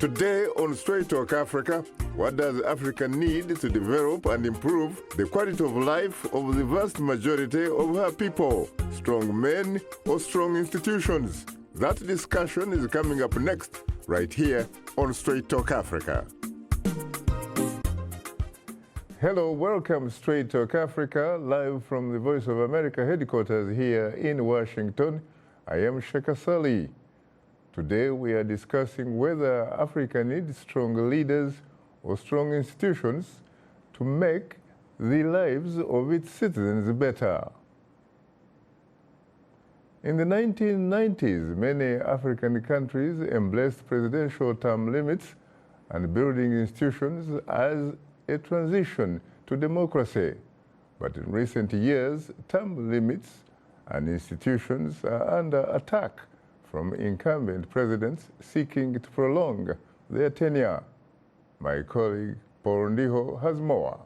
Today on Straight Talk Africa, what does Africa need to develop and improve the quality of life of the vast majority of her people? Strong men or strong institutions? That discussion is coming up next, right here on Straight Talk Africa. Hello, welcome Straight Talk Africa, live from the Voice of America headquarters here in Washington. I am Shaka Ssali. Today we are discussing whether Africa needs strong leaders or strong institutions to make the lives of its citizens better. In the 1990s, many African countries embraced presidential term limits and building institutions as a transition to democracy. But in recent years, term limits and institutions are under attack from incumbent presidents seeking to prolong their tenure. My colleague Paul Ndiho has more.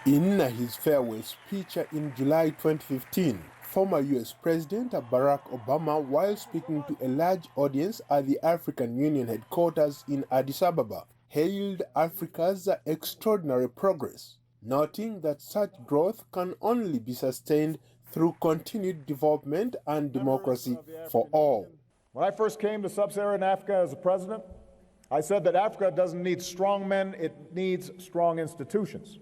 In his farewell speech in July 2015, former U.S. President Barack Obama, while speaking to a large audience at the African Union headquarters in Addis Ababa, hailed Africa's extraordinary progress, noting that such growth can only be sustained through continued development and democracy for all. When I first came to sub-Saharan Africa as a president, I said that Africa doesn't need strong men, it needs strong institutions.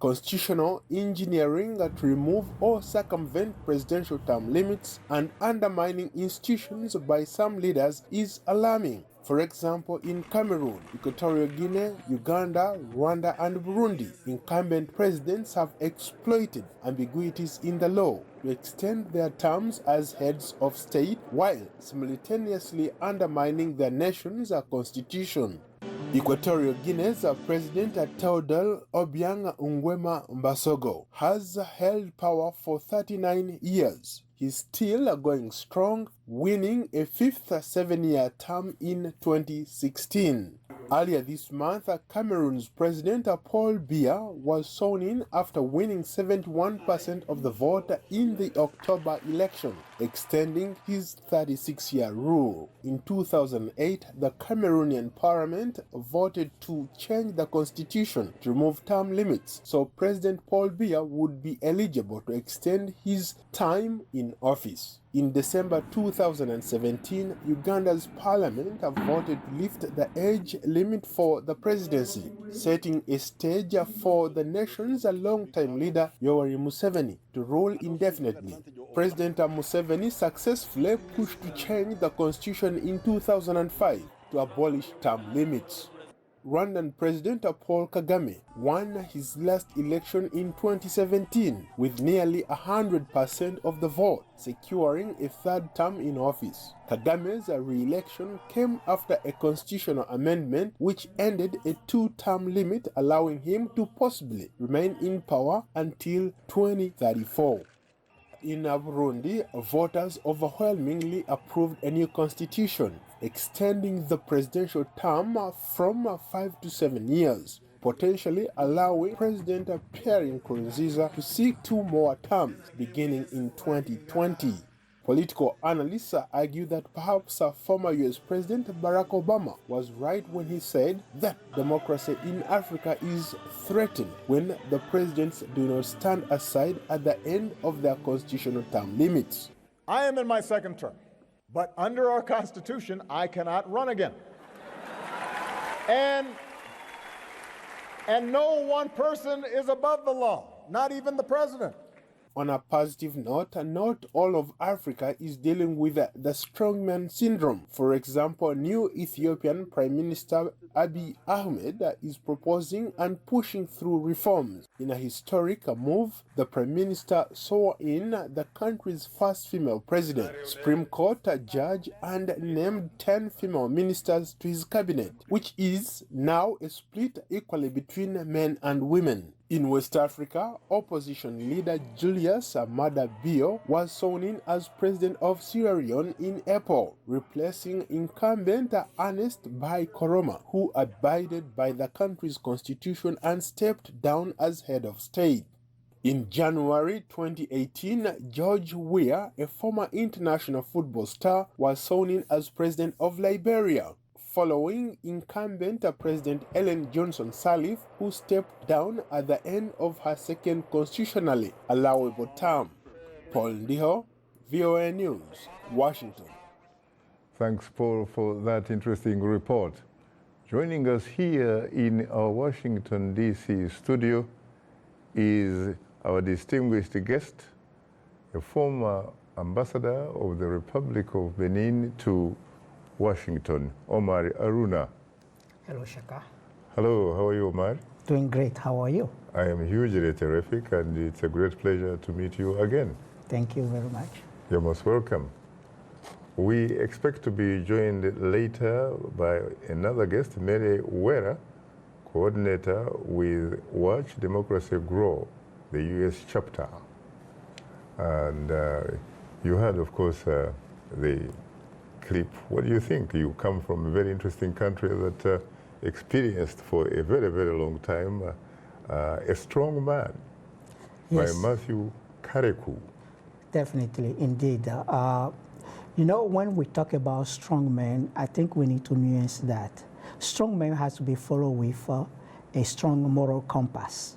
Constitutional engineering to remove or circumvent presidential term limits and undermining institutions by some leaders is alarming. For example, in Cameroon, Equatorial Guinea, Uganda, Rwanda, and Burundi, incumbent presidents have exploited ambiguities in the law to extend their terms as heads of state while simultaneously undermining their nation's constitution. Equatorial Guinea's President Théodore Obiang Nguema Mbasogo has held power for 39 years. He's still going strong, winning a fifth 7-year term in 2016. Earlier this month, Cameroon's President Paul Biya was sworn in after winning 71% of the vote in the October election, extending his 36-year rule. In 2008, the Cameroonian parliament voted to change the constitution to remove term limits, so President Paul Biya would be eligible to extend his time in office. In December 2017, Uganda's parliament voted to lift the age limit for the presidency, setting a stage for the nation's longtime leader Yoweri Museveni to rule indefinitely. President Museveni successfully pushed to change the constitution in 2005 to abolish term limits. Rwandan President Paul Kagame won his last election in 2017 with nearly 100% of the vote, securing a third term in office. Kagame's re-election came after a constitutional amendment which ended a 2-term limit, allowing him to possibly remain in power until 2034. In Burundi, voters overwhelmingly approved a new constitution, extending the presidential term from 5 to 7 years, potentially allowing President Pierre Nkurunziza to seek 2 more terms beginning in 2020. Political analysts argue that perhaps former U.S. President Barack Obama was right when he said that democracy in Africa is threatened when the presidents do not stand aside at the end of their constitutional term limits. I am in my second term, but under our Constitution, I cannot run again. And no one person is above the law, not even the president. On a positive note, not all of Africa is dealing with the Strongman syndrome. For example, new Ethiopian Prime Minister Abiy Ahmed is proposing and pushing through reforms. In a historic move, the Prime Minister swore in the country's first female president, Supreme Court judge, and named 10 female ministers to his cabinet, which is now a split equally between men and women. In West Africa, opposition leader Julius Maada Bio was sworn in as president of Sierra Leone in April, replacing incumbent Ernest Bai Koroma, who abided by the country's constitution and stepped down as head of state. In January 2018, George Weah, a former international football star, was sworn in as president of Liberia, following incumbent President Ellen Johnson Sirleaf, who stepped down at the end of her second constitutionally allowable term. Paul Ndiho, VOA News, Washington. Thanks, Paul, for that interesting report. Joining us here in our Washington, D.C. studio is our distinguished guest, a former ambassador of the Republic of Benin to Washington, Omar Arouna. Hello, Shaka. Hello, how are you, Omar? Doing great. How are you? I am hugely terrific, and it's a great pleasure to meet you again. Thank you very much. You're most welcome. We expect to be joined later by another guest, Mary Uwera Coordinator with Watch Democracy Grow, the U.S. chapter. And you heard, of course, the clip. What do you think? You come from a very interesting country that experienced for a very, very long time a strong man, Yes. by Matthew Kareku. Definitely, indeed. You know, when we talk about strong men, I think we need to nuance that. Strong men has to be followed with a strong moral compass.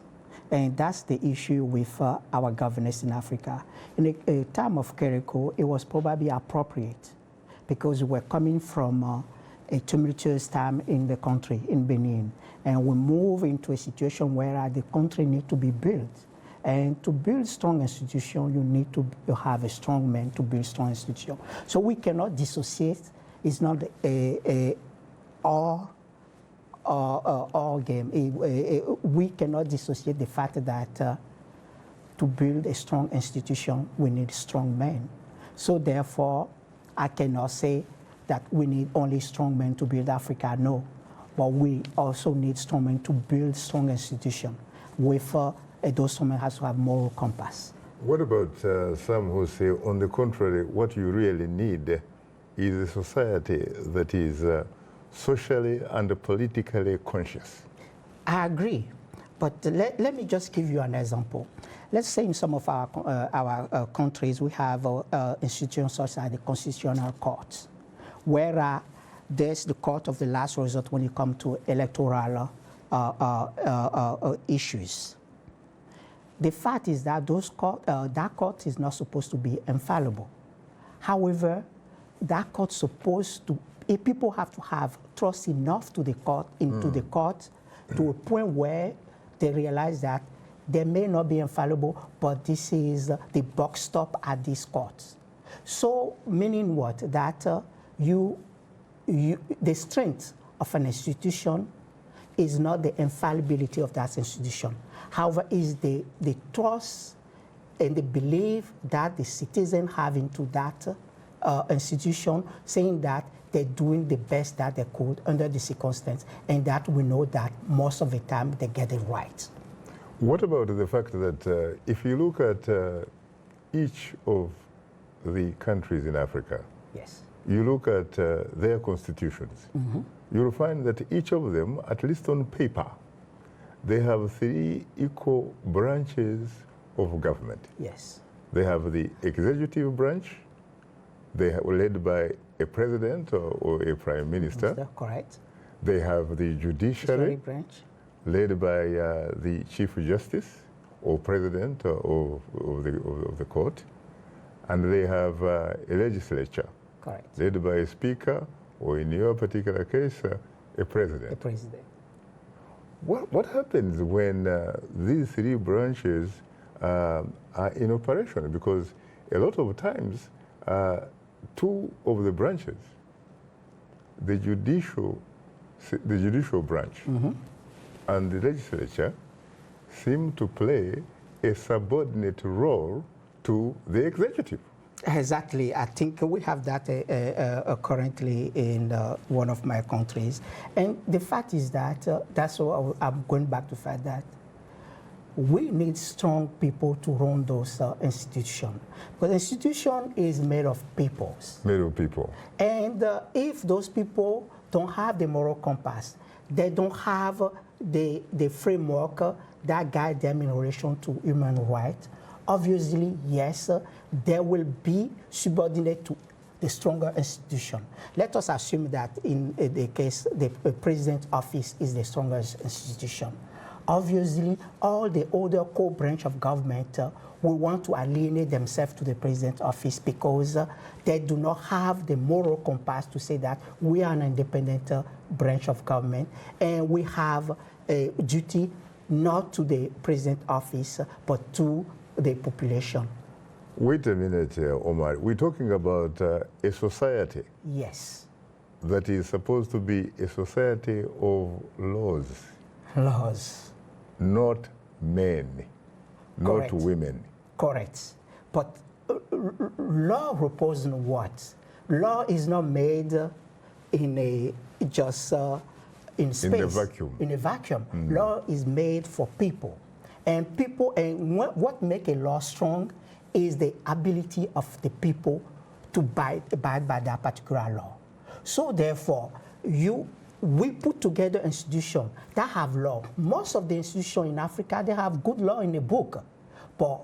And that's the issue with our governance in Africa. In a time of Kareku, it was probably appropriate because we're coming from a tumultuous time in the country, in Benin. And we move into a situation where the country needs to be built. And to build strong institutions, you need to have a strong man to build strong institutions. So we cannot dissociate. It's not a all game. We cannot dissociate the fact that to build a strong institution, we need strong men. So therefore, I cannot say that we need only strong men to build Africa. No, but we also need strong men to build strong institutions with those strong men has to have moral compass. What about some who say, on the contrary, what you really need is a society that is socially and politically conscious? I agree, but let me just give you an example. Let's say in some of our countries we have institutions such as the Constitutional Court, where there's the court of the last resort when it comes to electoral issues. The fact is that that court is not supposed to be infallible. However, that court supposed to, if people have to have trust enough to the court, into the court, to a point where they realize that they may not be infallible, but this is the buck stop at this court. So, meaning what? That the strength of an institution is not the infallibility of that institution. However, is the trust and the belief that the citizens have into that institution, saying that they're doing the best that they could under the circumstance, and that we know that most of the time they get it right. What about the fact that if you look at each of the countries in Africa, Yes. you look at their constitutions, you'll find that each of them, at least on paper, they have 3 equal branches of government. Yes. They have the executive branch, they are led by a president or a prime minister. Is that correct? They have the judiciary, Branch. led by the chief justice or president of the court. And they have a legislature, Correct. led by a speaker, or in your particular case, a president. The president. What happens when these 3 branches are in operation? Because a lot of times, 2 of the branches, the judicial branch and the legislature, seem to play a subordinate role to the executive. Exactly. I think we have that currently in one of my countries. And the fact is that, that's why I'm going back to the fact that we need strong people to run those institutions. Because the institution is made of peoples. Made of people. And if those people don't have the moral compass, They don't have the framework that guide them in relation to human rights. Obviously, yes, they will be subordinate to the stronger institution. Let us assume that in the case, the president's office is the strongest institution. Obviously, all the other core branch of government will want to alienate themselves to the president's office because they do not have the moral compass to say that we are an independent branch of government and we have a duty not to the president's office but to the population. Wait a minute, Omar. We're talking about a society. Yes. That is supposed to be a society of laws. Laws. Not men, Correct. not women. Correct. But law reposes on what? Law is not made in a just in space. In a vacuum. In a vacuum. Law is made for people. And people, and what makes a law strong is the ability of the people to abide by that particular law. So therefore, we put together institutions that have law. Most of the institutions in Africa, they have good law in the book, but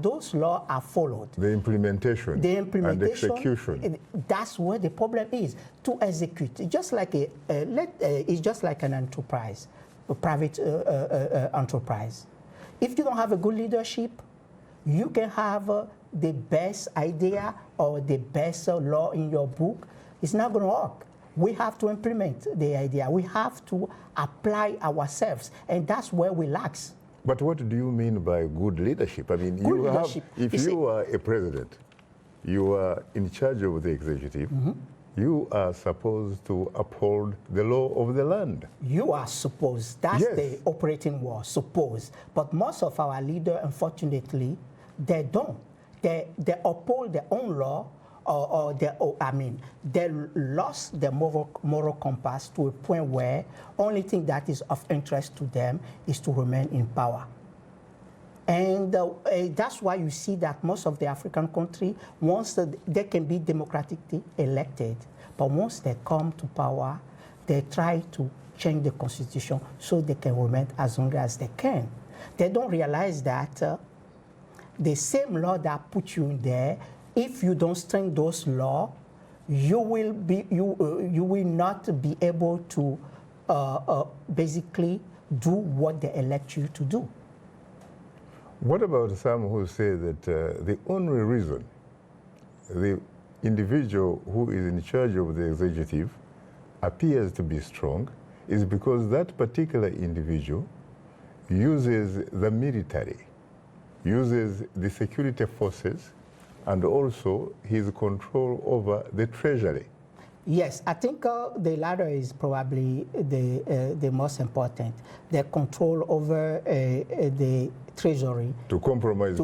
those laws are followed. The implementation and execution. That's where the problem is, to execute. It's just like it's just like an enterprise, a private enterprise. If you don't have a good leadership, you can have the best idea or the best law in your book. It's not going to work. We have to implement the idea. We have to apply ourselves, and that's where we lack. But what do you mean by good leadership? I mean, if you are a president, you are in charge of the executive, you are supposed to uphold the law of the land. You are supposed. That's the operating word, supposed. But most of our leaders, unfortunately, they don't. They uphold their own law, or they lost their moral compass to a point where only thing that is of interest to them is to remain in power. And that's why you see that most of the African countries, once they can be democratically elected, but once they come to power, they try to change the constitution so they can remain as long as they can. They don't realize that the same law that put you in there, if you don't strengthen those laws, you will not be able to basically do what they elect you to do. What about some who say that the only reason the individual who is in charge of the executive appears to be strong is because that particular individual uses the military, uses the security forces, and also his control over the treasury? Yes, I think the latter is probably the most important. The control over the treasury. To compromise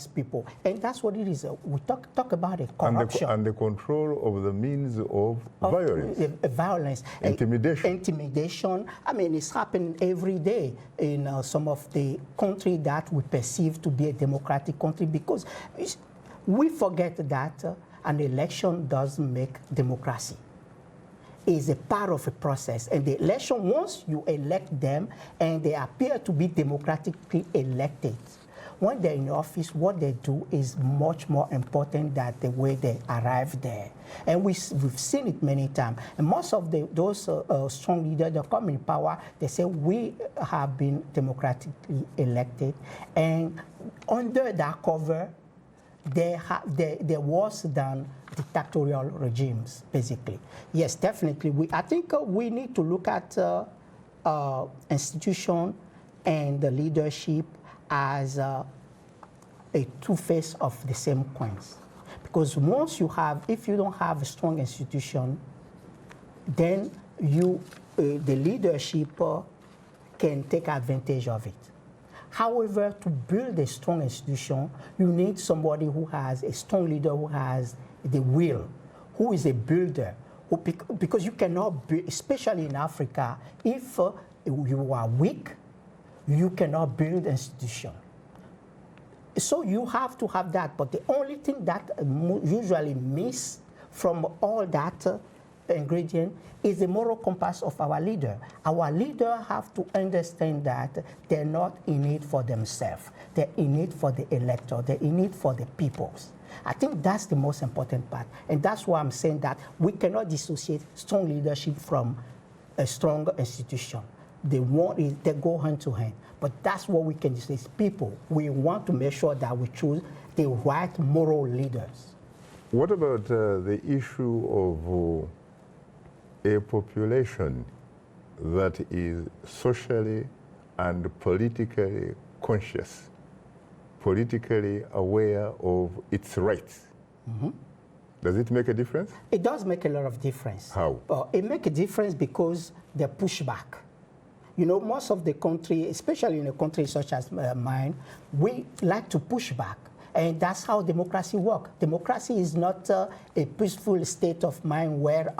people. And that's what it is. We talk about it, corruption. And the control of the means of violence. Violence. Intimidation. Intimidation. I mean, it's happening every day in some of the countries that we perceive to be a democratic country, because we forget that an election doesn't make democracy. It's a part of a process. And the election, once you elect them and they appear to be democratically elected, when they're in office, what they do is much more important than the way they arrive there. And we've seen it many times. And most of those strong leaders that come in power, they say, we have been democratically elected. And under that cover, they're worse than dictatorial regimes, basically. Yes, definitely. I think we need to look at institution and the leadership as a two-face of the same coins. Because once if you don't have a strong institution, then the leadership can take advantage of it. However, to build a strong institution, you need somebody who has a strong leader, who has the will, who is a builder. Because you cannot build, especially in Africa, if you are weak, you cannot build an institution. So you have to have that. But the only thing that usually miss from all that ingredient is the moral compass of our leader. Our leader have to understand that they're not in it for themselves. They're in it for the electorate. They're in it for the peoples. I think that's the most important part. And that's why I'm saying that we cannot dissociate strong leadership from a strong institution. They go hand to hand. But that's what we can say. People, we want to make sure that we choose the right moral leaders. What about the issue of a population that is socially and politically conscious, politically aware of its rights? Mm-hmm. Does it make a difference? It does make a lot of difference. How? It makes a difference because they push back. You know, most of the country, especially in a country such as mine, we like to push back. And that's how democracy works. Democracy is not a peaceful state of mind where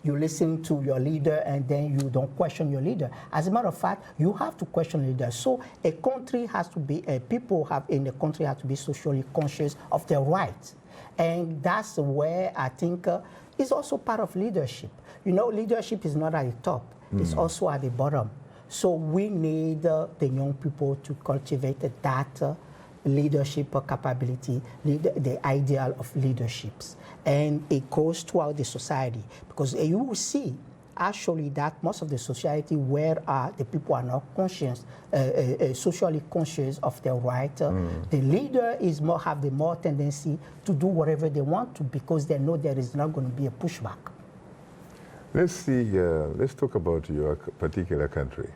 you listen to your leader and then you don't question your leader. As a matter of fact, you have to question leaders. So a country has to be, people in the country have to be socially conscious of their rights. And that's where I think is also part of leadership. You know, leadership is not at the top. It's also at the bottom. So we need the young people to cultivate that leadership capability, the ideal of leaderships. And it goes throughout the society. Because you will see, actually, that most of the society where the people are not conscious, socially conscious of their right, the leader have the more tendency to do whatever they want to because they know there is not going to be a pushback. Let's talk about your particular country,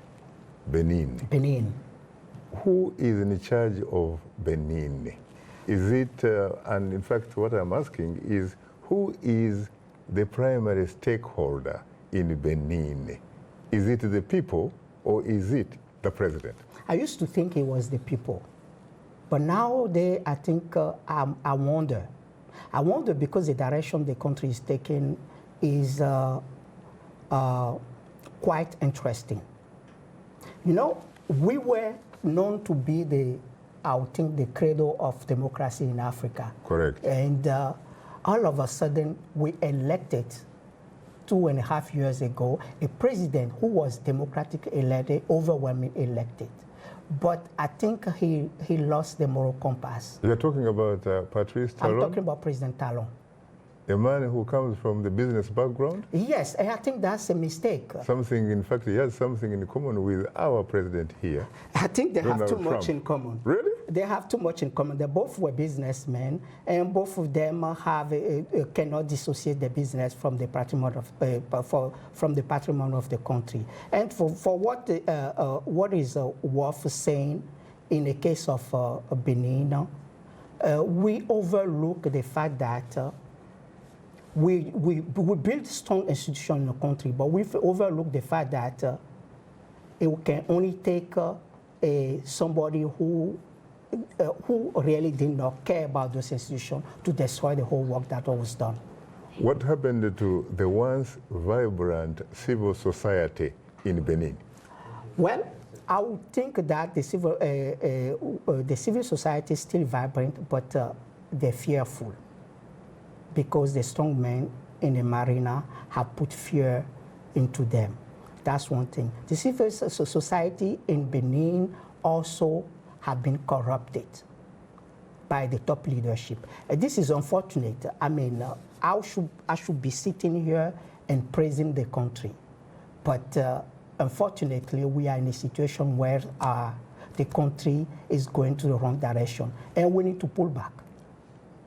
Benin. Benin. Who is in charge of Benin? Is it, and in fact what I'm asking is, who is the primary stakeholder in Benin? Is it the people or is it the president? I used to think it was the people. But now I think I wonder. I wonder because the direction the country is taking is quite interesting. You know, we were known to be I think, the cradle of democracy in Africa. Correct. And all of a sudden, we elected 2.5 years ago a president who was democratically elected, overwhelmingly elected. But I think he lost the moral compass. You're talking about Patrice Talon? I'm talking about President Talon. A man who comes from the business background? Yes, and I think that's a mistake. Something, in fact, he has something in common with our president here. I think they have too much in common. Really? They have too much in common. They both were businessmen, and both of them cannot dissociate the business from the patrimony of the country. And for what is worth saying, in the case of Benin, we overlook the fact that we build strong institutions in the country, but we've overlooked the fact that it can only take somebody who really did not care about those institutions to destroy the whole work that was done. What happened to the once vibrant civil society in Benin? Well, I would think that the civil society is still vibrant, but they're fearful, because the strongmen in the marina have put fear into them. That's one thing. The civil society in Benin also have been corrupted by the top leadership. This is unfortunate. I mean, I should be sitting here and praising the country. But unfortunately, we are in a situation where the country is going to the wrong direction, and we need to pull back.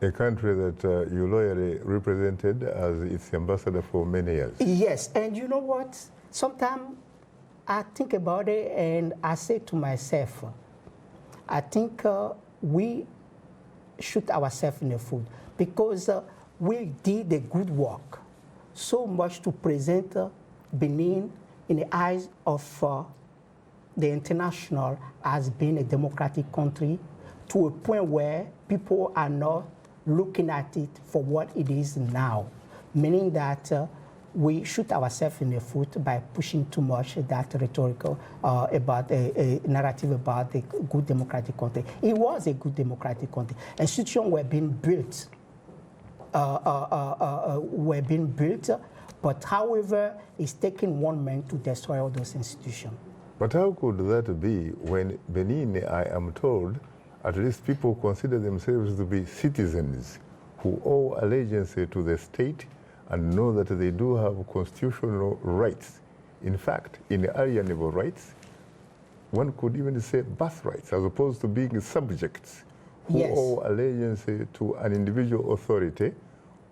A country that you loyally represented as its ambassador for many years. Yes, and you know what? Sometimes I think about it and I say to myself, I think we shoot ourselves in the foot because we did the good work so much to present Benin in the eyes of the international as being a democratic country, to a point where people are not looking at it for what it is now, meaning that we shoot ourselves in the foot by pushing too much that rhetorical about a narrative about the good democratic country. It was a good democratic country. Institutions were being built, But however, it's taking one man to destroy all those institutions. But how could that be when Benin, I am told, at least people consider themselves to be citizens who owe allegiance to the state and know that they do have constitutional rights. In fact, inalienable rights, one could even say birthrights, as opposed to being subjects who owe allegiance to an individual authority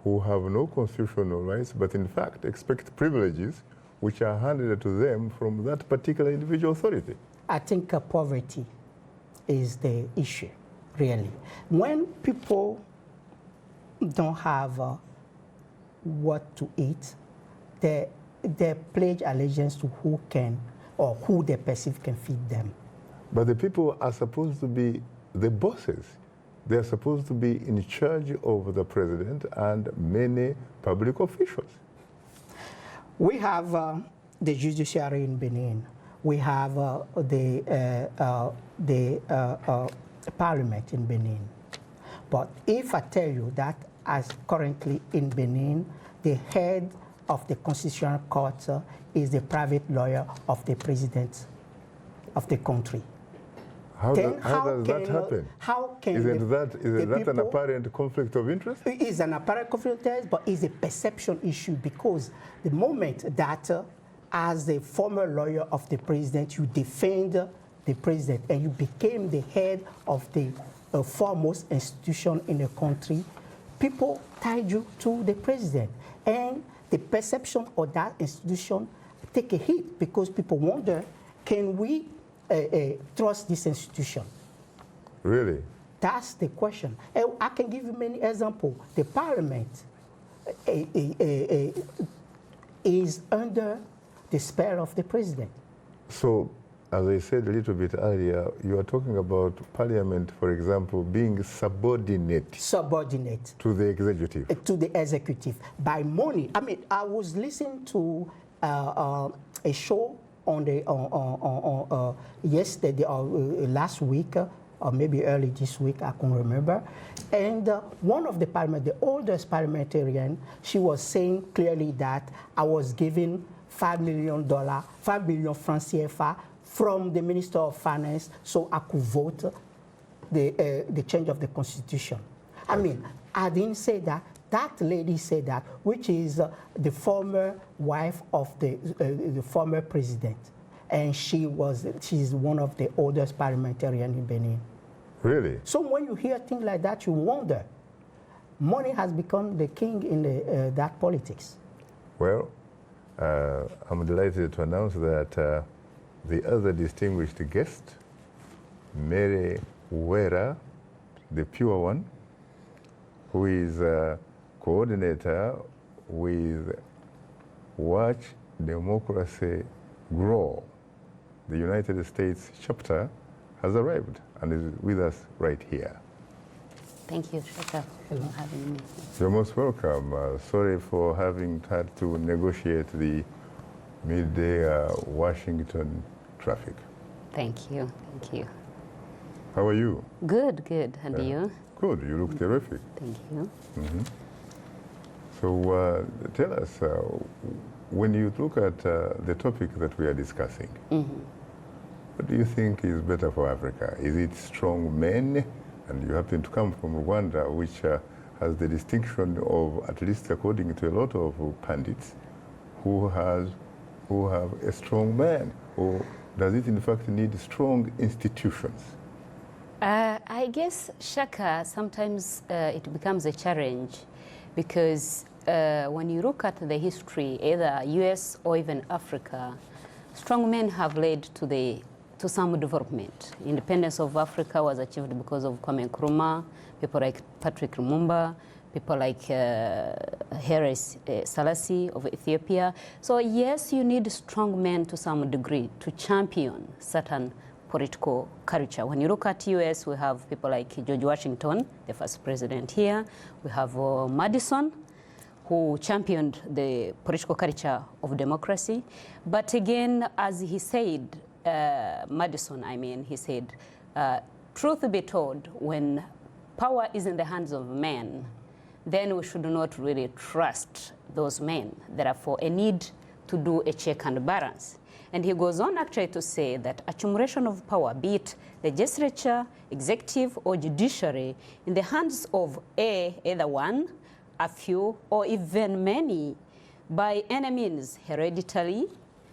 who have no constitutional rights, but in fact expect privileges which are handed to them from that particular individual authority. I think poverty is the issue, really. When people don't have what to eat, they pledge allegiance to who can or who they perceive can feed them. But the people are supposed to be the bosses. They're supposed to be in charge of the president and many public officials. We have the judiciary in Benin. We have the parliament in Benin. But if I tell you that as currently in Benin, the head of the Constitutional Court is the private lawyer of the president of the country. How does that happen? How can Isn't that an apparent conflict of interest? It is an apparent conflict of interest, but it's a perception issue, because the moment that as the former lawyer of the president, you defend the president and you became the head of the foremost institution in the country, people tied you to the president. And the perception of that institution take a hit, because people wonder, can we trust this institution? Really? That's the question. And I can give you many examples. The parliament is under the spell of the president. So, as I said a little bit earlier, you are talking about parliament, for example, being subordinate to the executive. To the executive by money. I mean, I was listening to a show on the yesterday or last week, or maybe early this week, I can't remember. And one of the parliament, the oldest parliamentarian, she was saying clearly that I was given $5 million francs CFA from the Minister of Finance, so I could vote the change of the Constitution. I mean, I didn't say that. That lady said that, which is the former wife of the former president. And she's one of the oldest parliamentarians in Benin. Really? So when you hear things like that, you wonder. Money has become the king in that politics. Well, I'm delighted to announce that the other distinguished guest, Mary Uwera, the pure one, who is a coordinator with Watch Democracy Grow, the United States chapter, has arrived and is with us right here. Thank you, Shaka, for having me. You're most welcome. Sorry for having had to negotiate the midday Washington traffic. Thank you, thank you. How are you? Good, good. And you? Good, you look terrific. Thank you. Mm-hmm. So tell us, when you look at the topic that we are discussing, what do you think is better for Africa? Is it strong men? And you happen to come from Rwanda, which has the distinction of, at least according to a lot of pundits, who have a strong man? Or does it in fact need strong institutions? I guess, Shaka, sometimes it becomes a challenge, because when you look at the history, either US or even Africa, strong men have led to some development. Independence of Africa was achieved because of Kwame Nkrumah, people like Patrick Lumumba, people like Haile Selassie of Ethiopia. So yes, you need strong men to some degree to champion certain political culture. When you look at US, we have people like George Washington, the first president here. We have Madison, who championed the political culture of democracy. But again, as he said, Madison, he said, truth be told, when power is in the hands of men, then we should not really trust those men. Therefore, a need to do a check and balance. And he goes on actually to say that accumulation of power, be it legislature, executive, or judiciary, in the hands of either one, a few, or even many, by any means, hereditary,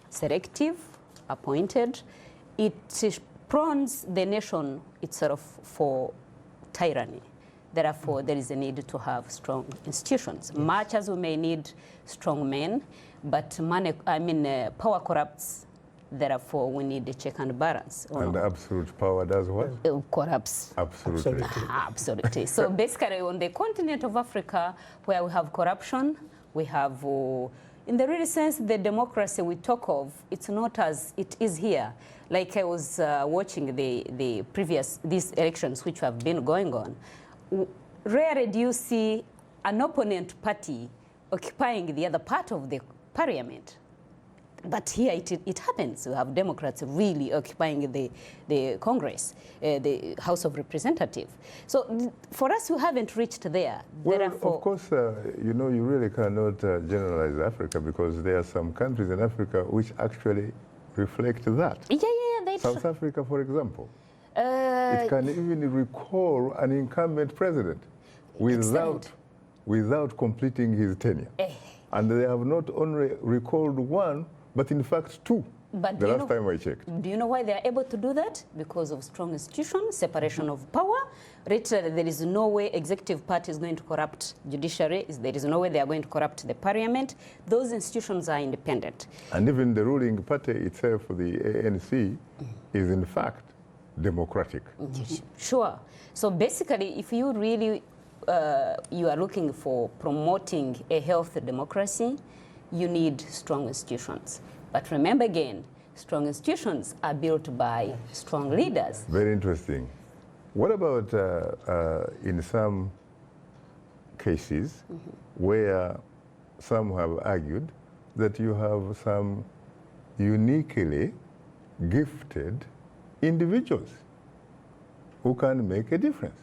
selective, appointed, it prones the nation itself for tyranny. Therefore, there is a need to have strong institutions. Yes. Much as we may need strong men, but power corrupts. Therefore, we need a check and balance. And absolute power does what? It corrupts. Absolutely. Absolutely. So basically, on the continent of Africa, where we have corruption, we have, in the real sense, the democracy we talk of, it's not as it is here. Like I was watching these elections which have been going on. Rarely do you see an opponent party occupying the other part of the parliament. But here it happens. We have Democrats really occupying the Congress, the House of Representatives. So for us, we haven't reached there. Well, therefore, of course, you know, you really cannot generalize Africa, because there are some countries in Africa which actually reflect that. Yeah. South Africa, for example. It can even recall an incumbent president without completing his tenure. And they have not only recalled one, but in fact two. But the last time I checked. Do you know why they are able to do that? Because of strong institutions, separation of power. Literally, there is no way executive party is going to corrupt judiciary. There is no way they are going to corrupt the parliament. Those institutions are independent. And even the ruling party itself, the ANC, is in fact democratic. Sure. So basically, if you really you are looking for promoting a healthy democracy, you need strong institutions. But remember again, strong institutions are built by strong leaders. Very interesting. What about in some cases where some have argued that you have some uniquely gifted individuals who can make a difference?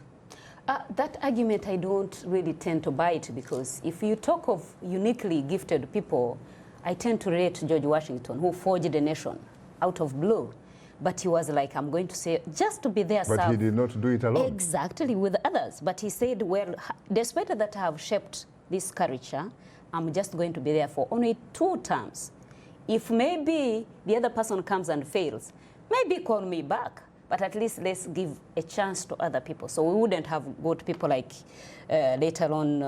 That argument I don't really tend to buy it, because if you talk of uniquely gifted people, I tend to relate to George Washington, who forged a nation out of blue. But he was like, I'm going to say, just to be there. But he did not do it alone. Exactly, with others. But he said, well, despite that I have shaped this culture, I'm just going to be there for only 2 terms. If maybe the other person comes and fails, maybe call me back. But at least let's give a chance to other people. So we wouldn't have got people like later on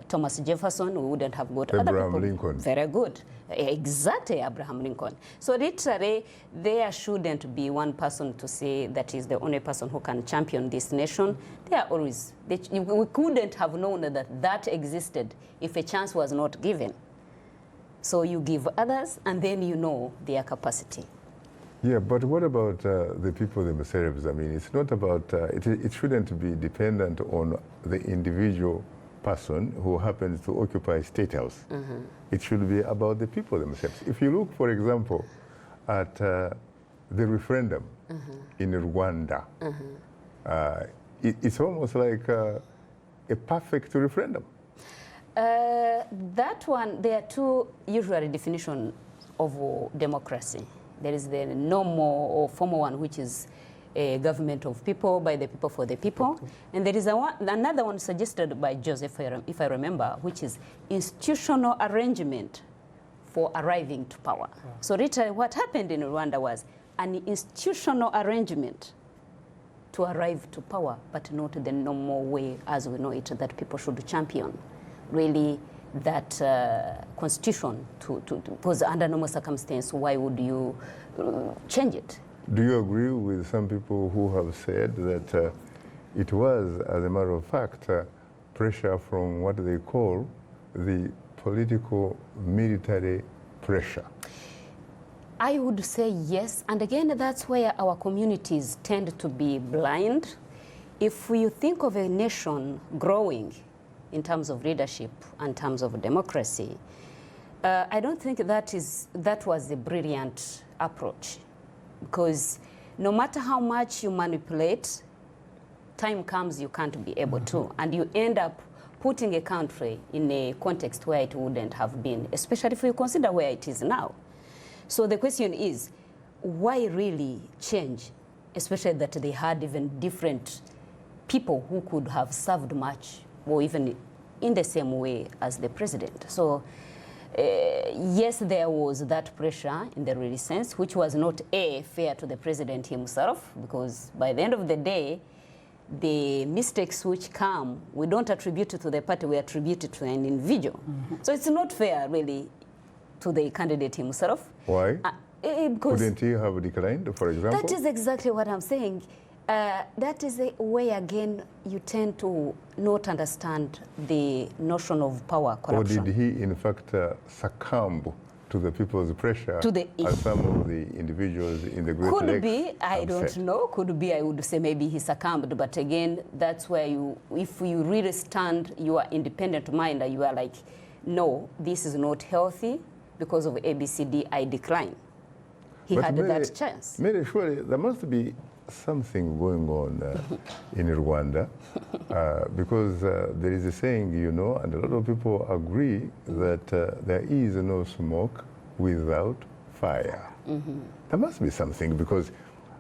Thomas Jefferson. We wouldn't have got other people. Abraham Lincoln. Very good. Exactly, Abraham Lincoln. So literally, there shouldn't be one person to say that is the only person who can champion this nation. There are always, we couldn't have known that that existed if a chance was not given. So you give others, and then you know their capacity. Yeah, but what about the people themselves? I mean, it's not about, it shouldn't be dependent on the individual person who happens to occupy State House. It should be about the people themselves. If you look, for example, at the referendum in Rwanda, it's almost like a perfect referendum. That one, there are 2 usual definitions of democracy. There is the normal or formal one, which is a government of people, by the people, for the people. And there is another one suggested by Joseph, if I remember, which is institutional arrangement for arriving to power. So literally what happened in Rwanda was an institutional arrangement to arrive to power, but not the normal way as we know it, that people should champion. Really, that constitution because under normal circumstance, why would you change it? Do you agree with some people who have said that it was, as a matter of fact, pressure from what they call the political military pressure? I would say yes, and again, that's where our communities tend to be blind. If you think of a nation growing in terms of leadership and in terms of democracy, I don't think that was a brilliant approach, because no matter how much you manipulate, time comes you can't be able to, and you end up putting a country in a context where it wouldn't have been, especially if you consider where it is now. So the question is, why really change, especially that they had even different people who could have served much or even in the same way as the president. So yes, there was that pressure in the real sense, which was not fair to the president himself, because by the end of the day, the mistakes which come, we don't attribute it to the party, we attribute it to an individual. So it's not fair, really, to the candidate himself. Why? Because couldn't he have declined, for example? that is exactly what I'm saying. That is a way, again, you tend to not understand the notion of power corruption. Or did he, in fact, succumb to the people's pressure, as some of the individuals in the Great Lakes Could be, I don't said? know. Could be, I would say maybe he succumbed. But again, that's where you, if you really stand your independent mind, you are like, no, this is not healthy because of ABCD, I decline. He But had Mary, that chance. Mary, surely there must be something going on in Rwanda, because there is a saying, you know, and a lot of people agree that there is no smoke without fire. There must be something, because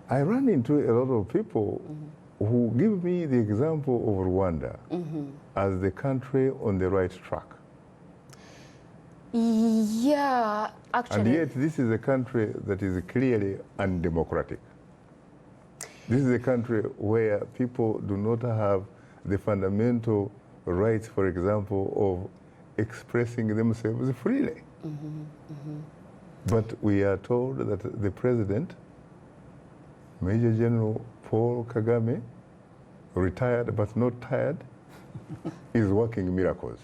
I run into a lot of people who give me the example of Rwanda as the country on the right track. Yeah, actually. And yet this is a country that is clearly undemocratic. This is a country where people do not have the fundamental rights, for example, of expressing themselves freely. But we are told that the president, Major General Paul Kagame, retired but not tired, is working miracles.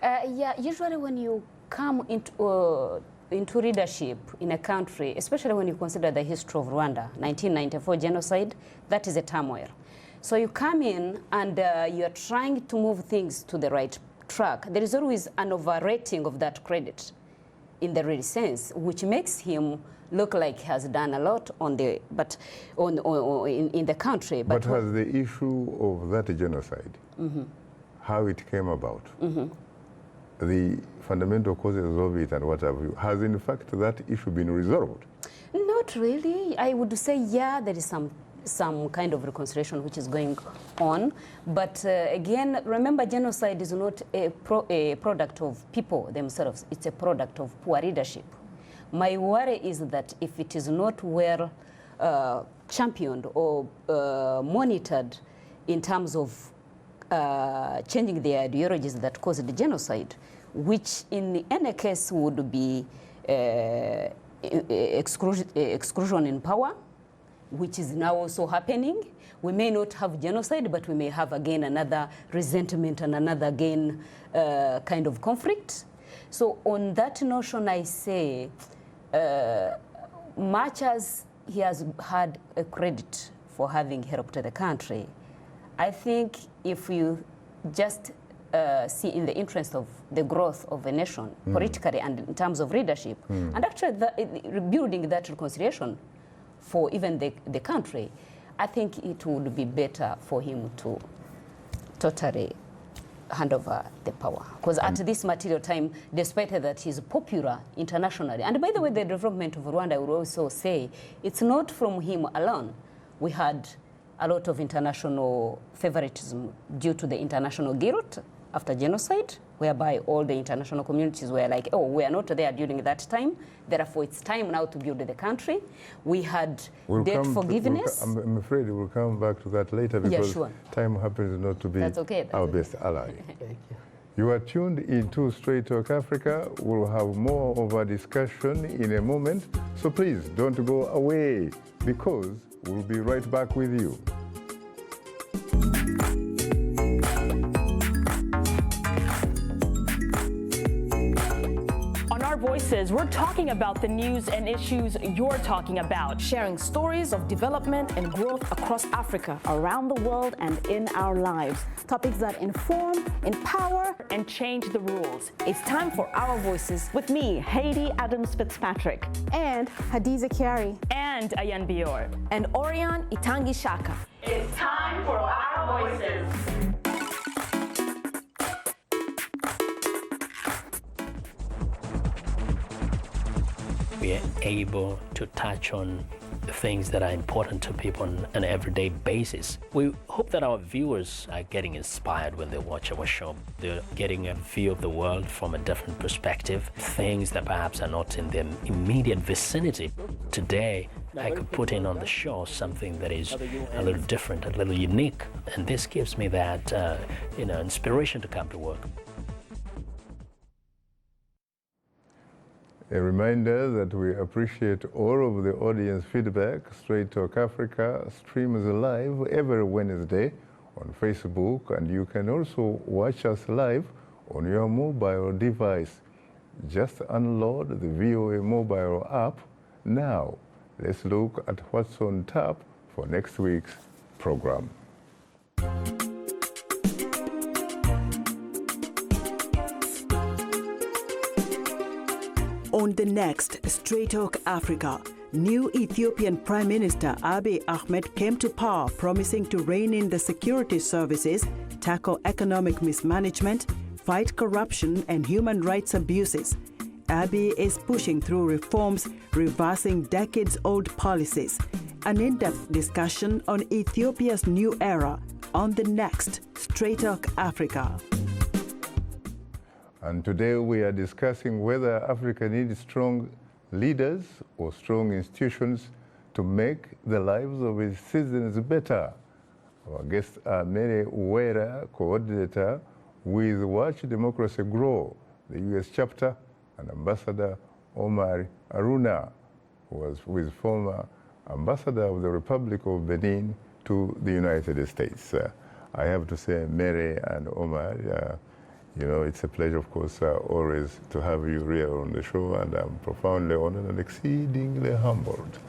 Yeah, usually when you come into leadership in a country, especially when you consider the history of Rwanda, 1994 genocide, that is a turmoil. So you come in and you're trying to move things to the right track. There is always an overrating of that credit in the real sense, which makes him look like he has done a lot on the, in the country. But has the issue of that genocide, how it came about, the fundamental causes of it and what have you, has in fact that issue been resolved? Not really. I would say, yeah, there is some kind of reconciliation which is going on. But again, remember, genocide is not a product of people themselves. It's a product of poor leadership. My worry is that if it is not well championed or monitored in terms of changing the ideologies that caused the genocide, which in any case would be exclusion in power, which is now also happening. We may not have genocide, but we may have again another resentment and another again kind of conflict. So on that notion, I say, much as he has had a credit for having helped the country, I think if you just see in the interest of the growth of a nation, politically and in terms of leadership, and actually rebuilding that reconciliation for even the country, I think it would be better for him to totally hand over the power. Because at this material time, despite that he's popular internationally, and by the way, the development of Rwanda, I would also say, it's not from him alone. We had a lot of international favoritism due to the international guilt after genocide, whereby all the international communities were like, oh, we are not there during that time, therefore it's time now to build the country. We had debt forgiveness. I'm afraid we'll come back to that later, because time happens not to be our best ally. Thank you. You are tuned into Straight Talk Africa. We'll have more of a discussion in a moment, so please don't go away, because we'll be right back with you. Voices, we're talking about the news and issues you're talking about, sharing stories of development and growth across Africa, around the world, and in our lives. Topics that inform, empower, and change the rules. It's time for Our Voices With me, Haiti Adams Fitzpatrick, and Hadiza Kiari, and Ayan Bior, and Orion Itangi Shaka. It's time for Our Voices. be able to touch on things that are important to people on an everyday basis. We hope that our viewers are getting inspired when they watch our show. They're getting a view of the world from a different perspective, things that perhaps are not in their immediate vicinity. Today, I could put in on the show something that is a little different, a little unique, and this gives me that inspiration to come to work. A reminder that we appreciate all of the audience feedback. Straight Talk Africa streams live every Wednesday on Facebook, and you can also watch us live on your mobile device. Just unload the VOA mobile app now. Let's look at what's on tap for next week's program. On the next Straight Talk Africa, new Ethiopian Prime Minister Abiy Ahmed came to power promising to rein in the security services, tackle economic mismanagement, fight corruption and human rights abuses. Abiy is pushing through reforms, reversing decades-old policies. An in-depth discussion on Ethiopia's new era on the next Straight Talk Africa. And today we are discussing whether Africa needs strong leaders or strong institutions to make the lives of its citizens better. Our guests are Mary Uwera Coordinator with Watch Democracy Grow, the U.S. chapter, and Ambassador Omar Arouna, who was with former Ambassador of the Republic of Benin to the United States. I have to say, Mary and Omar, it's a pleasure, of course, always to have you here on the show, and I'm profoundly honored and exceedingly humbled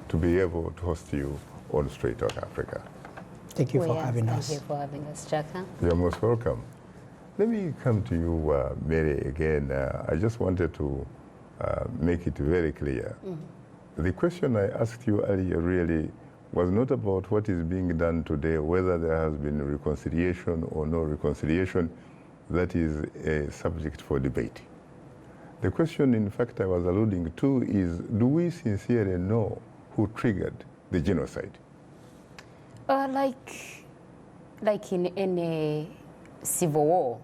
to be able to host you on Straight Talk Africa. Thank you for having us. Thank you for having us, Shaka. You're most welcome. Let me come to you, Mary, again. I just wanted to make it very clear. Mm-hmm. The question I asked you earlier really was not about what is being done today, whether there has been reconciliation or no reconciliation. That is a subject for debate. The question, in fact, I was alluding to is, do we sincerely know who triggered the genocide? Like in any civil war,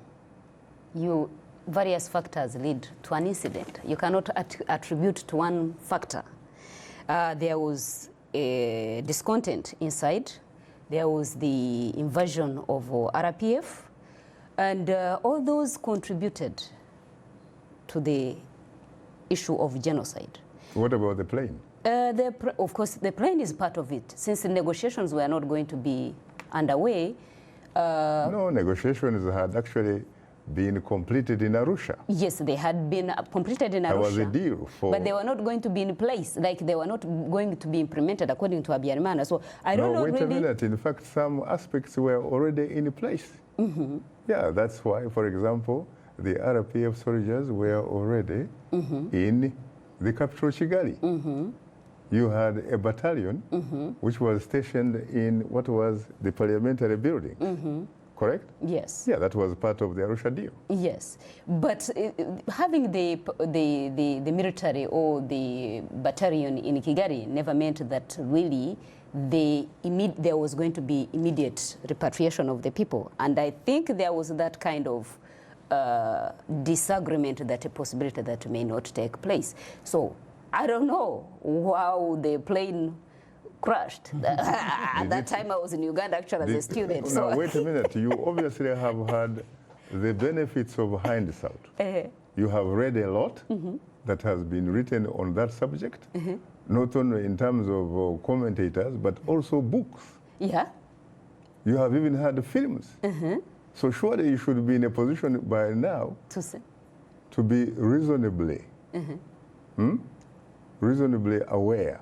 various factors lead to an incident. You cannot attribute to one factor. There was a discontent inside. There was the invasion of RPF, and all those contributed to the issue of genocide. What about the plane? Of course, the plane is part of it. Since the negotiations were not going to be underway. No, negotiations had actually been completed in Arusha. Yes, they had been completed in Arusha. There was a deal for... But they were not going to be in place, like they were not going to be implemented according to Abiyarimana. So I don't know wait really... a minute. In fact, some aspects were already in place. Mm-hmm. Yeah, that's why, for example, the RPF soldiers were already in the capital Kigali. Mm-hmm. You had a battalion which was stationed in what was the parliamentary building, correct? Yes. Yeah, that was part of the Arusha deal. Yes, but having the military or the battalion in Kigali never meant that really there was going to be immediate repatriation of the people. And I think there was that kind of disagreement, that a possibility that may not take place. So I don't know how the plane crashed. At that time I was in Uganda actually as a student. Now wait a minute, you obviously have had the benefits of hindsight. You have read a lot that has been written on that subject, not only in terms of commentators, but also books. Yeah. You have even had films. So surely you should be in a position by now to be reasonably reasonably aware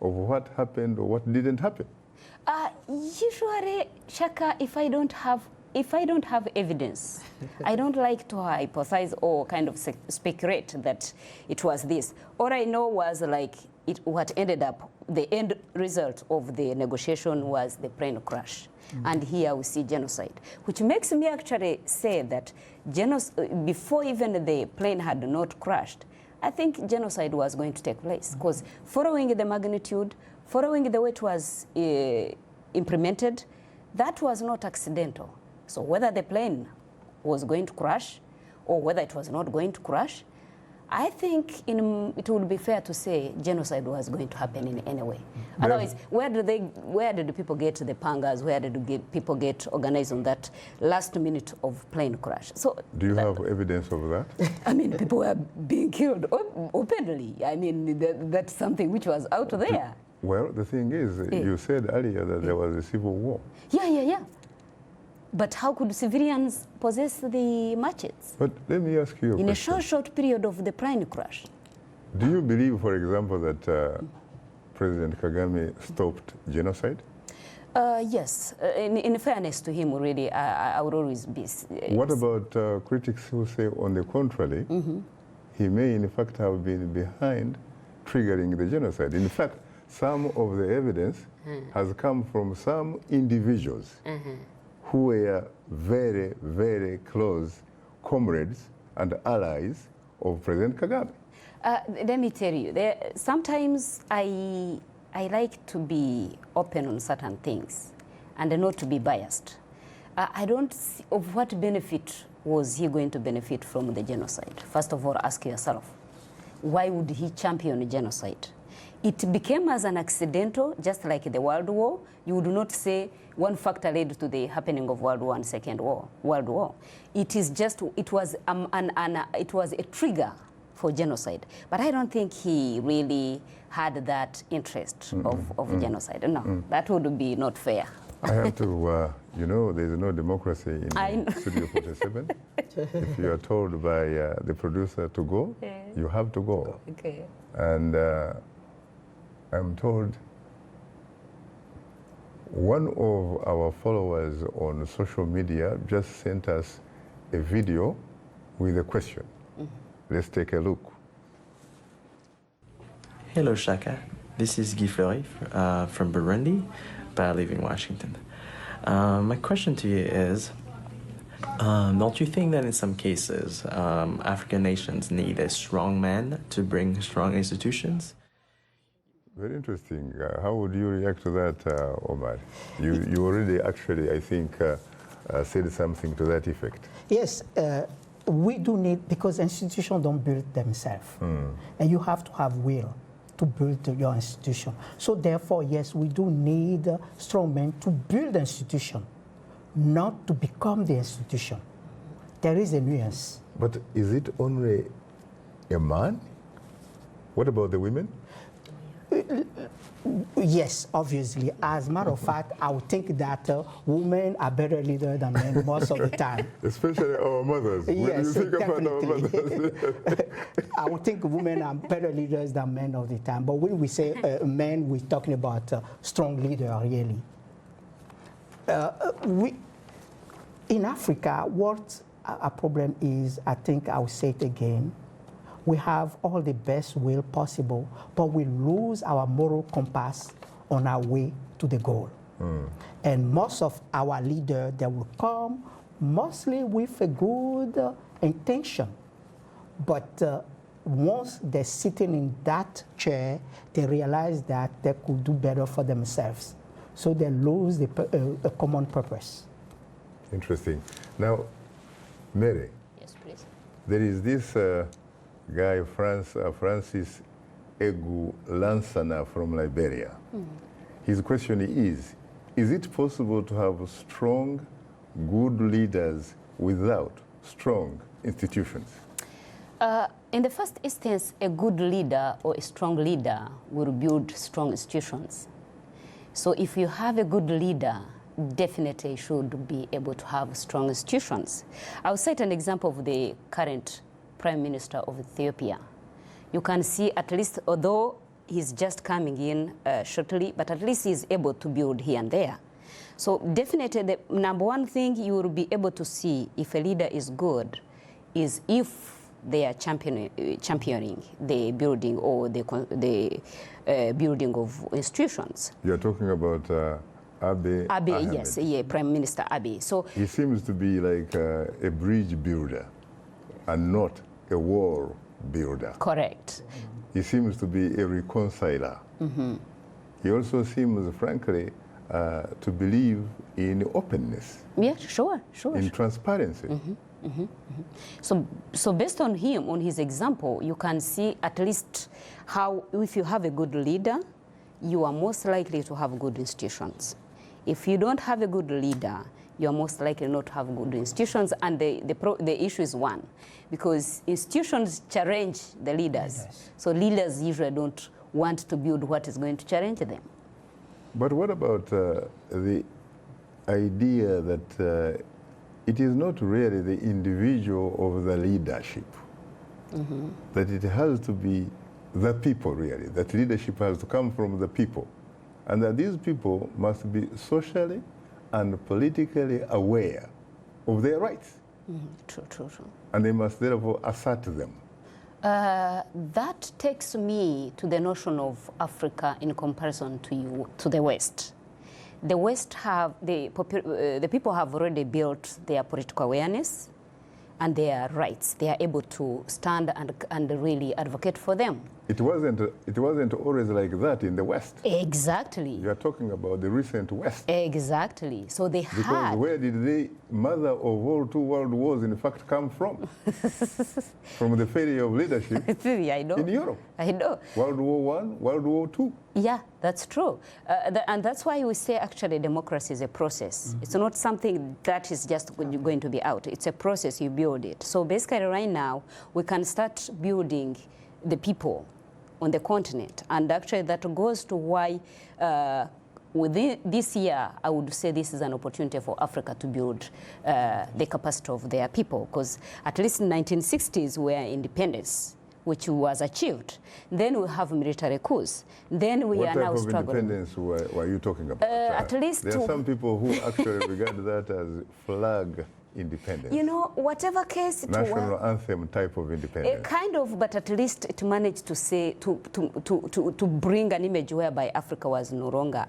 of what happened or what didn't happen. Usually, Shaka, if I don't have evidence, I don't like to hypothesize or kind of speculate that it was this. All I know was what ended up, the end result of the negotiation was the plane crash. And here we see genocide, which makes me actually say that before even the plane had not crashed, I think genocide was going to take place, because following the magnitude, following the way it was implemented, that was not accidental. So whether the plane was going to crash or whether it was not going to crash, I think it would be fair to say genocide was going to happen in any way. Otherwise, where did the people get the pangas? Where did people get organized on that last minute of plane crash? So do you have evidence of that? I mean, people were being killed openly. I mean, that's something which was out there. Well, the thing is, you said earlier that there was a civil war. Yeah. But how could civilians possess the machetes? But let me ask you a question. In a short period of the plane crash. Do you believe, for example, that President Kagame stopped genocide? Yes. In fairness to him, really, I would always be... What about critics who say, on the contrary, he may in fact have been behind triggering the genocide? In fact, some of the evidence has come from some individuals who were very, very close comrades and allies of President Kagame. Let me tell you, sometimes I like to be open on certain things and not to be biased. I don't see of what benefit was he going to benefit from the genocide. First of all, ask yourself, why would he champion genocide? It became as an accidental, just like the World War. You would not say one factor led to the happening of World War and Second World War. It was a trigger for genocide. But I don't think he really had that interest of genocide. No, that would be not fair. I have to, you know, there's no democracy in Studio 47. If you are told by the producer to go, you have to go. Okay. And I'm told one of our followers on social media just sent us a video with a question. Let's take a look. Hello, Shaka. This is Guy Fleury from Burundi, but I live in Washington. My question to you is, don't you think that in some cases African nations need a strong man to bring strong institutions? Very interesting. How would you react to that, Omar? You already actually, I think, said something to that effect. Yes, we do need, because institutions don't build themselves. And you have to have will to build your institution. So therefore, yes, we do need strong men to build the institution, not to become the institution. There is a nuance. But is it only a man? What about the women? Yes, obviously. As a matter of fact, I would think that women are better leaders than men most of the time. Especially our mothers. Yes, when you think about our mothers. I would think women are better leaders than men all the time. But when we say men, we're talking about strong leader, really. In Africa, what our problem is, I think I'll say it again, we have all the best will possible, but we lose our moral compass on our way to the goal. And most of our leaders, they will come mostly with a good intention. But once they're sitting in that chair, they realize that they could do better for themselves. So they lose a common purpose. Interesting. Now, Mary. Yes, please. There is this guy, Francis Egu Lansana from Liberia. His question is it possible to have strong, good leaders without strong institutions? In the first instance, a good leader or a strong leader will build strong institutions. So if you have a good leader, definitely should be able to have strong institutions. I'll cite an example of the current Prime Minister of Ethiopia. You can see, at least, although he's just coming in shortly, but at least he's able to build here and there. So definitely the number one thing you will be able to see if a leader is good is if they are championing the building or the building of institutions. You're talking about Abiy Ahmed. Yes, yeah, Prime Minister Abiy. So he seems to be like a bridge builder and not a wall builder. Correct. He seems to be a reconciler. He also seems, frankly, to believe in openness. Yeah, sure. In transparency. So based on him, on his example, you can see at least how if you have a good leader, you are most likely to have good institutions. If you don't have a good leader, you are most likely not to have good institutions, and the issue is one, because institutions challenge the leaders. So leaders usually don't want to build what is going to challenge them. But what about the idea that it is not really the individual of the leadership, that it has to be the people really, that leadership has to come from the people, and that these people must be socially and politically aware of their rights. True. And they must therefore assert them. That takes me to the notion of Africa in comparison to the West. The West have, the people have already built their political awareness and their rights. They are able to stand and really advocate for them. It wasn't always like that in the West. Exactly. You are talking about the recent West. Exactly. So they because had. Where did the mother of all two world wars in fact come from? From the failure of leadership I know. in Europe. I know. World War I, World War II. Yeah, that's true. And that's why we say actually democracy is a process. It's not something that is just going to be out. It's a process, you build it. So basically right now, we can start building the people on the continent. And actually that goes to why within this year, I would say this is an opportunity for Africa to build the capacity of their people, because at least in the 1960s we were independence, which was achieved. Then we have military coups. Then we are now struggling. What type of independence were you talking about? At least there are some people who actually regard that as flag independence. You know, whatever case it national was, anthem type of independence. Kind of, but at least it managed to say to bring an image whereby Africa was no longer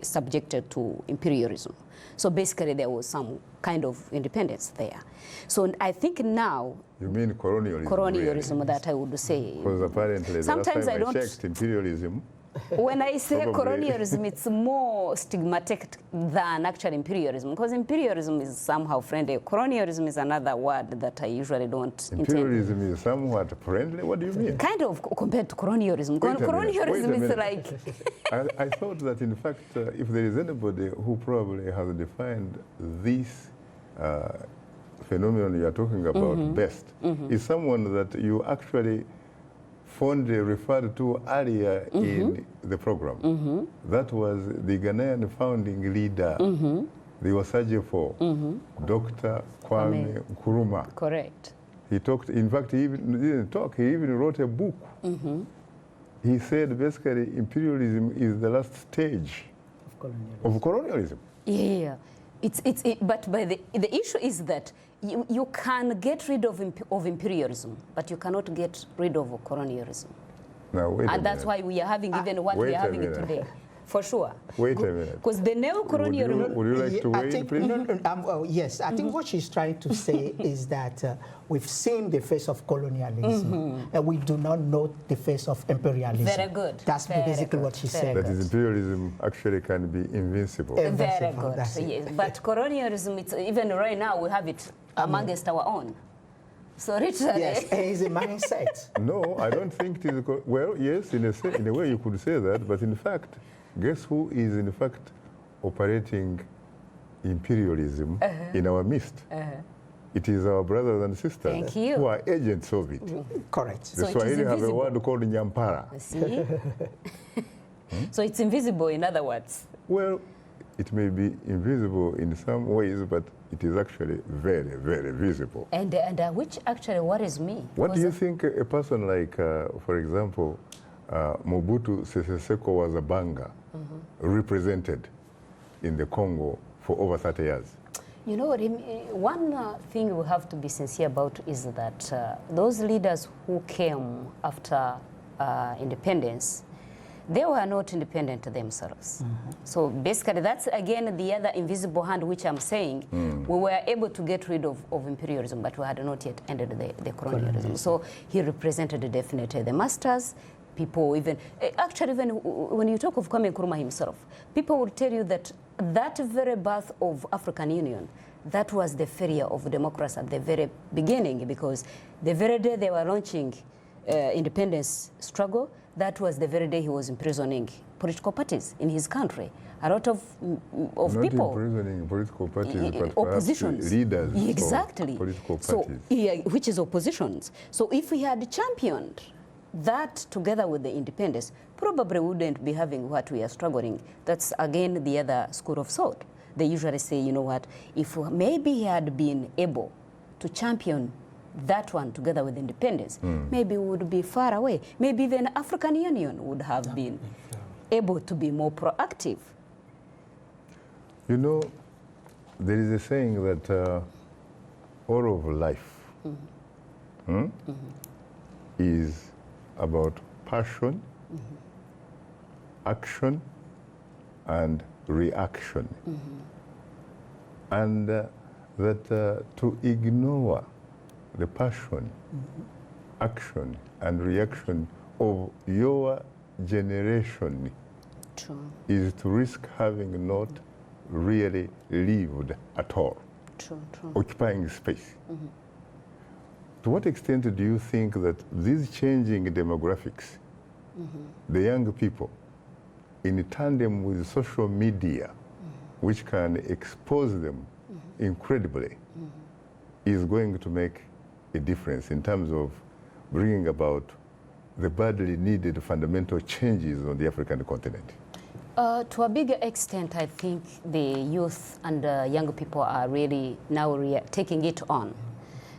subjected to imperialism. So basically, there was some kind of independence there. So I think now. You mean colonialism? Colonialism, really? That I would say. Because apparently, sometimes the last time I checked imperialism. When I say colonialism, it's more stigmatic than actual imperialism, because imperialism is somehow friendly. Colonialism is another word that I usually don't Imperialism intend. is somewhat friendly? What do you mean? Kind of compared to colonialism. Colonialism is like... I thought that, in fact, if there is anybody who probably has defined this phenomenon you are talking about best, is someone that you actually fondly referred to earlier in the program. That was the Ghanaian founding leader, the Osajefo, Dr. Kwame Nkrumah. Correct. He talked, in fact, he even didn't talk, he even wrote a book. He said basically imperialism is the last stage of colonialism. Yeah. But the issue is that you can get rid of imperialism, but you cannot get rid of colonialism. Now, wait a minute. And that's why we are having even what we are having today. For sure. Wait a minute. Because the neo-colonialism... Would you like to weigh in, please? Yes, I think what she's trying to say is that we've seen the face of colonialism, and we do not know the face of imperialism. Very good. That's basically what she said. That is, imperialism actually can be invincible. Very good. Yes. But colonialism, it's, even right now, we have it amongst our own. So literally... Yes, it's a mindset. No, I don't think it is... Well, yes, in a way you could say that, but in fact, guess who is in fact operating imperialism in our midst? It is our brothers and sisters who are agents of it. Correct. The Swahili have a word called Nyampara. See? So it's invisible, in other words. Well, it may be invisible in some ways, but it is actually very, very visible. And which actually worries me. What do you think a person like, for example, Mobutu Sese Seko was a Banga, represented in the Congo for over 30 years? You know, one thing we have to be sincere about is that those leaders who came after independence, they were not independent themselves. So basically, that's again the other invisible hand, which I'm saying, we were able to get rid of imperialism, but we had not yet ended the colonialism. So he represented definitely the masters. People even, actually even when you talk of Kwame Nkrumah himself, people will tell you that that very birth of African Union, that was the failure of democracy at the very beginning, because the very day they were launching independence struggle, that was the very day he was imprisoning political parties in his country. A lot of Not people. imprisoning political parties, but oppositions. Leaders exactly. of political parties. So, yeah, which is oppositions. So if we had championed that together with the independence, probably wouldn't be having what we are struggling. That's again the other school of thought. They usually say, you know what, if maybe he had been able to champion that one together with independence, maybe we would be far away. Maybe even African Union would have been able to be more proactive. You know, there is a saying that all of life is about passion, action, and reaction. And that to ignore the passion, action, and reaction of your generation is to risk having not really lived at all, occupying space. To what extent do you think that these changing demographics, the young people, in tandem with social media, which can expose them incredibly, is going to make a difference in terms of bringing about the badly needed fundamental changes on the African continent? To a bigger extent, I think the youth and young people are really now taking it on.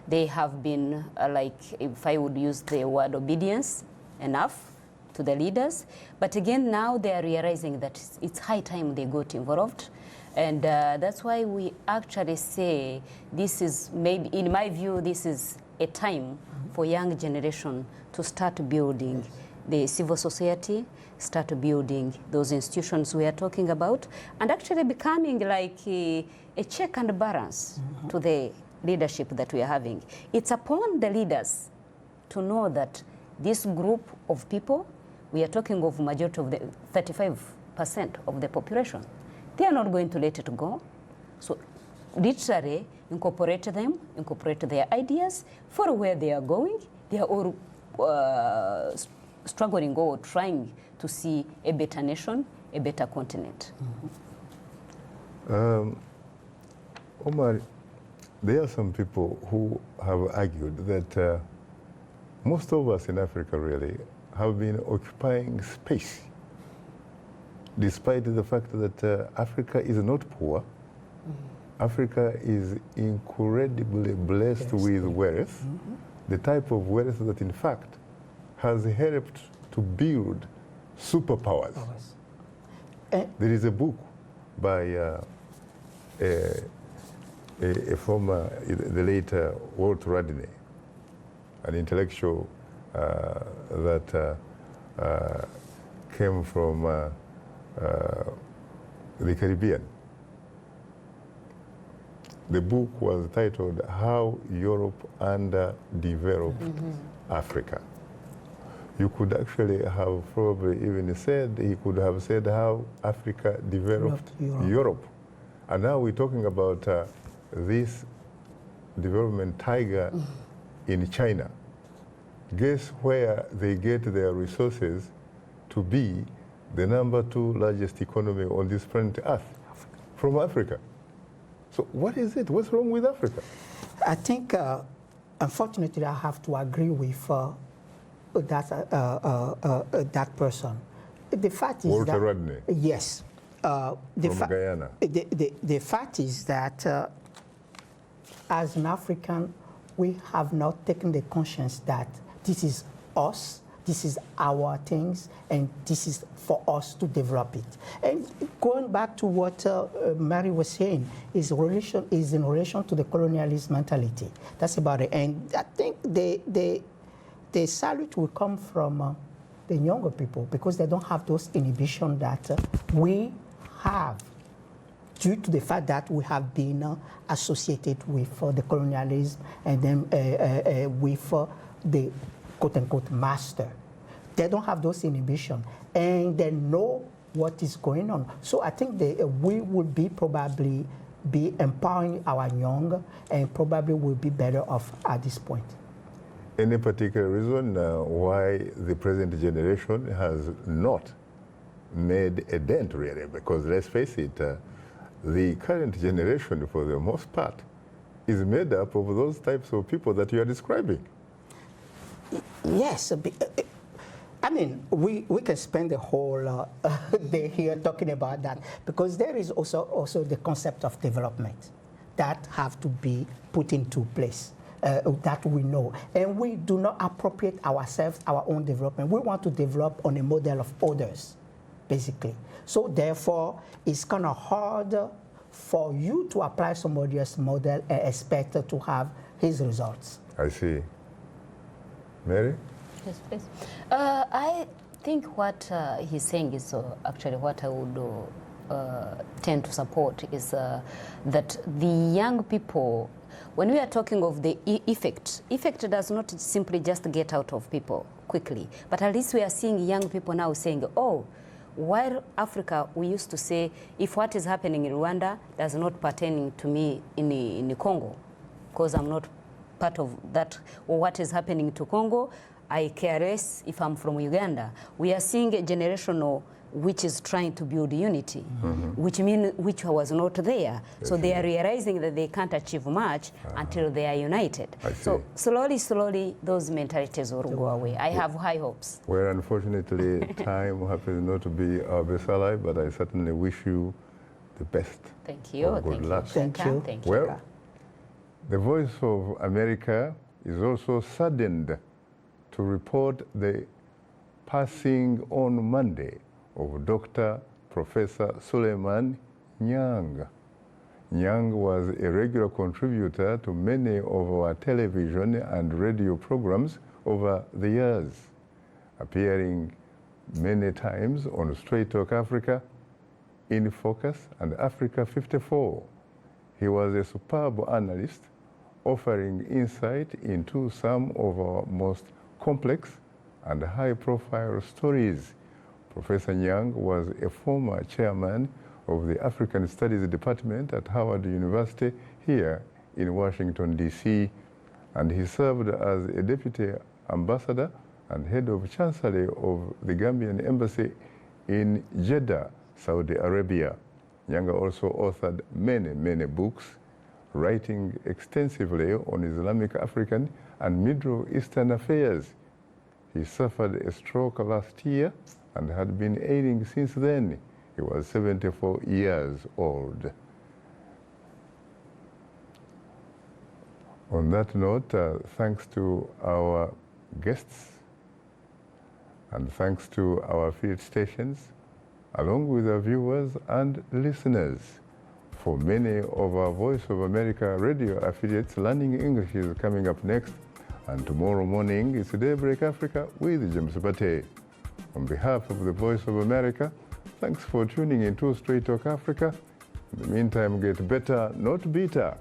They have been, like, if I would use the word obedience, enough to the leaders. But again, now they are realizing that it's high time they got involved. And that's why we actually say this is maybe, in my view, this is a time for young generation to start building the civil society, start building those institutions we are talking about, and actually becoming like a check and balance to the leadership that we are having. It's upon the leaders to know that this group of people, we are talking of majority of the 35% of the population, they are not going to let it go. So literally incorporate them, incorporate their ideas for where they are going. They are all struggling or trying to see a better nation, a better continent. Omar, there are some people who have argued that most of us in Africa really have been occupying space, despite the fact that Africa is not poor. Africa is incredibly blessed with wealth, the type of wealth that in fact has helped to build superpowers. There is a book by a former, the late Walter Rodney, an intellectual that came from the Caribbean. The book was titled How Europe Underdeveloped Africa. You could actually have probably even said, he could have said how Africa developed Europe. And now we're talking about this development tiger in China. Guess where they get their resources to be the #2 largest economy on this planet Earth? From Africa. So what is it? What's wrong with Africa? I think, unfortunately, I have to agree with that person. The fact is Walter Rodney. Yes. From Guyana. The fact is that as an African, we have not taken the conscience that this is us, this is our things, and this is for us to develop it. And going back to what Mary was saying, is in relation to the colonialist mentality. That's about it. And I think the salute will come from the younger people, because they don't have those inhibitions that we have, due to the fact that we have been associated with the colonialism and then with the quote-unquote master. They don't have those inhibitions, and they know what is going on. So I think we would be probably be empowering our young, and probably will be better off at this point. Any particular reason why the present generation has not made a dent, really? Because let's face it, the current generation, for the most part, is made up of those types of people that you are describing. Yes. I mean, we can spend the whole day here talking about that, because there is also the concept of development that have to be put into place, that we know. And we do not appropriate ourselves, our own development. We want to develop on a model of others, basically. So therefore, it's kind of hard for you to apply somebody else's model and expect to have his results. I see. Mary? Yes, please. I think what he's saying is actually what I would tend to support is that the young people, when we are talking of the effect does not simply just get out of people quickly, but at least we are seeing young people now saying, oh, while Africa, we used to say, if what is happening in Rwanda does not pertain to me in Congo, because I'm not part of that, or what is happening to Congo, I care less if I'm from Uganda. We are seeing a generational which is trying to build unity, which was not there. So they are realizing that they can't achieve much until they are united. So slowly, those mentalities will go away. I have high hopes. Well, unfortunately, time happens not to be our best ally, but I certainly wish you the best. Thank you. Good luck. Thank you. Thank you. Well, the Voice of America is also saddened to report the passing on Monday of Dr. Professor Suleiman Nyang. Nyang was a regular contributor to many of our television and radio programs over the years, appearing many times on Straight Talk Africa, In Focus, and Africa 54. He was a superb analyst, offering insight into some of our most complex and high-profile stories. Professor Nyang was a former chairman of the African Studies Department at Howard University here in Washington, D.C., and he served as a deputy ambassador and head of chancellery of the Gambian embassy in Jeddah, Saudi Arabia. Nyang also authored many books, writing extensively on Islamic, African, and Middle Eastern affairs. He suffered a stroke last year and had been ailing since then. He was 74 years old. On that note, thanks to our guests and thanks to our field stations, along with our viewers and listeners. For many of our Voice of America radio affiliates, Learning English is coming up next. And tomorrow morning, it's Daybreak Africa with James Bate. On behalf of the Voice of America, thanks for tuning in to Straight Talk Africa. In the meantime, get better, not bitter.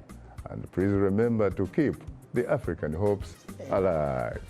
And please remember to keep the African hopes alive.